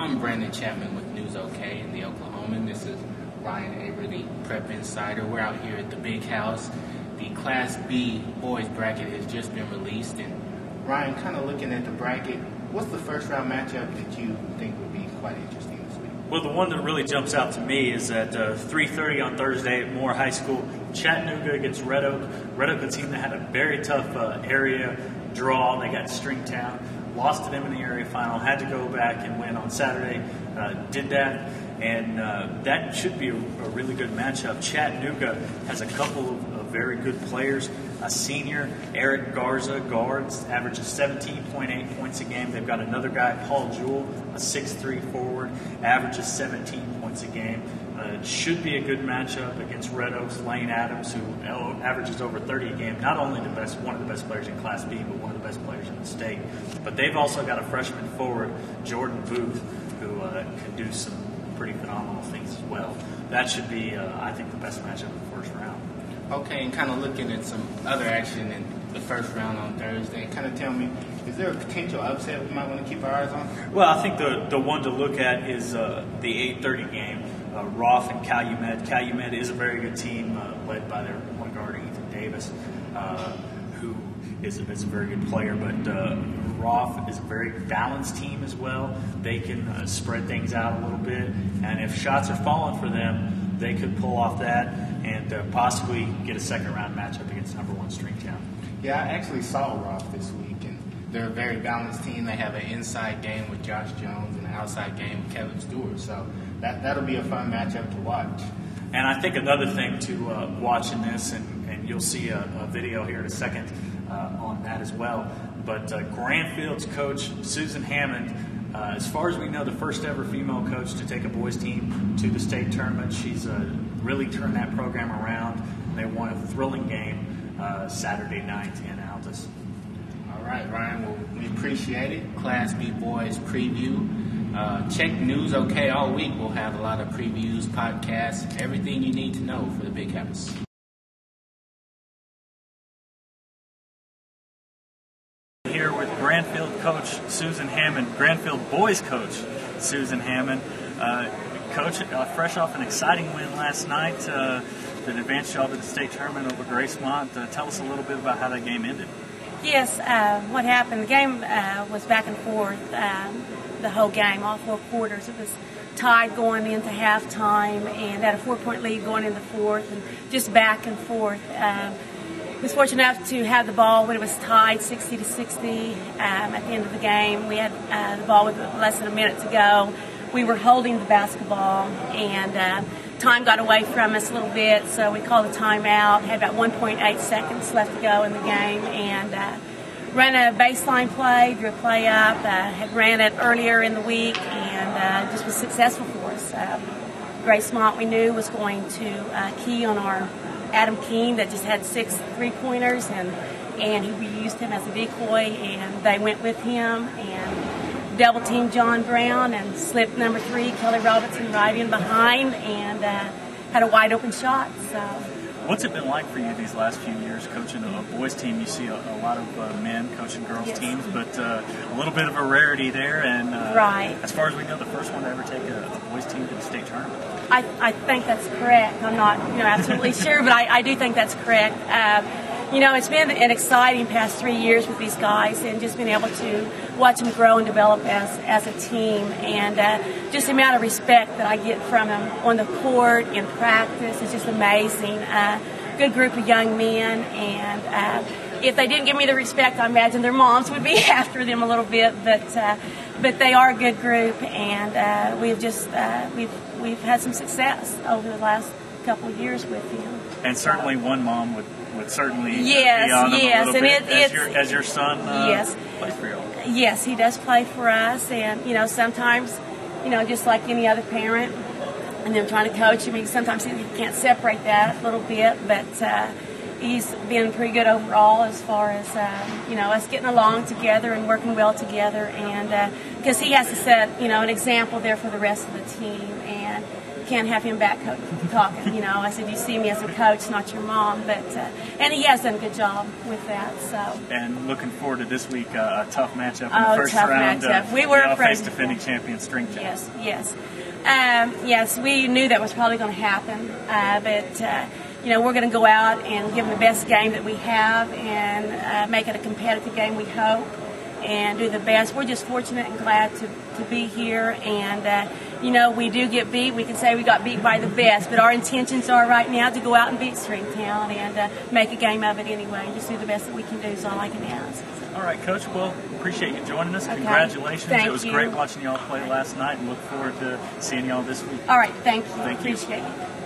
I'm Brandon Chatmon with News OK in the Oklahoman. This is Ryan Aber, the Prep Insider. We're out here at the Big House. The Class B boys bracket has just been released. And Ryan, kind of looking at the bracket, what's the first round matchup that you think would be quite interesting this week? Well, the one that really jumps out to me is at 3:30 on Thursday at Moore High School. Chattanooga against Red Oak. Red Oak, a team that had a very tough area draw. They got Stringtown, lost to them in the area final, had to go back and win on Saturday. Did that, and that should be a really good matchup. Chattanooga has a couple of very good players. A senior, Eric Garza, guards, averages 17.8 points a game. They've got another guy, Paul Jewell, a 6'3 forward, averages 17 points a game. Should be a good matchup against Red Oak's Lane Adams, who averages over 30 a game. Not only one of the best players in Class B, but one of the best players in the state. But they've also got a freshman forward, Jordan Booth, who can do some pretty phenomenal things as well. That should be, I think, the best matchup in the first round. Okay, and kind of looking at some other action in the first round on Thursday, kind of tell me, is there a potential upset we might want to keep our eyes on? Well, I think the one to look at is the 8:30 game, Roth and Calumet. Calumet is a very good team led by their point guard, Ethan Davis, who is a very good player. But Roth is a very balanced team as well. They can spread things out a little bit, and if shots are falling for them, they could pull off that and possibly get a second-round matchup against number one Stringtown. Yeah, I actually saw Roth this week, and they're a very balanced team. They have an inside game with Josh Jones and an outside game with Kevin Stewart, so that'll be a fun matchup to watch. And I think another thing to watch in this, and you'll see a video here in a second on that as well, but Grandfield's coach, Susan Hammond, as far as we know, the first ever female coach to take a boys team to the state tournament. She's really turned that program around. They won a thrilling game Saturday night in Altus. All right, Ryan, well, we appreciate it. Class B boys preview. Check News OK all week. We'll have a lot of previews, podcasts, everything you need to know for the Big House. Here with Grandfield coach Susan Hammond, Grandfield boys coach Susan Hammond. Coach, fresh off an exciting win last night that advanced y'all to the state tournament over Gracemont. Tell us a little bit about how that game ended. Yes, what happened, the game was back and forth the whole game, all four quarters. It was tied going into halftime and had a 4-point lead going into the fourth, and just back and forth. Was fortunate enough to have the ball when it was tied 60-60 at the end of the game. We had the ball with less than a minute to go. We were holding the basketball, and time got away from us a little bit, so we called a timeout. Had about 1.8 seconds left to go in the game, and ran a baseline play, drew a play up. Had ran it earlier in the week, and just was successful for us. Gracemont, we knew, was going to key on our Adam Keene that just had 6 3-pointers, and we used him as a decoy, and they went with him and double teamed John Brown and slipped number 3, Kelly Robinson, right in behind, and had a wide open shot. So, what's it been like for you these last few years coaching a boys team? You see a lot of men coaching girls teams, but a little bit of a rarity there. And right. As far as we know, the first one to ever take a boys team to the state tournament. I think that's correct. I'm not absolutely sure, but I do think that's correct. It's been an exciting past 3 years with these guys, and just being able to watch them grow and develop as a team, and just the amount of respect that I get from them on the court, in practice, is just amazing. Good group of young men, and if they didn't give me the respect, I imagine their moms would be after them a little bit, but they are a good group, and we've had some success over the last couple of years with them. And certainly one mom would certainly yes, be on them yes, a little and bit as your son yes, plays for you. Yes, he does play for us, and sometimes, just like any other parent, and them trying to coach him, sometimes you can't separate that a little bit, but he's been pretty good overall as far as us getting along together and working well together, and because he has to set an example there for the rest of the team, and can't have him back talking. You know, I said, you see me as a coach, not your mom. But and he has done a good job with that. So. And looking forward to this week, a tough matchup in the first tough round. Matchup. We were afraid. Face defending champion String Town. Yes. Yes, we knew that was probably going to happen, but we're going to go out and give them the best game that we have and make it a competitive game, we hope, and do the best. We're just fortunate and glad to be here, and we do get beat. We can say we got beat by the best, but our intentions are right now to go out and beat Stringtown and make a game of it anyway. Just do the best that we can do is all I can ask. All right, Coach. Well, appreciate you joining us. Okay. Congratulations. Thank it was you. great watching y'all play last night, and look forward to seeing y'all this week. All right. Thank you. Thank you. Appreciate it.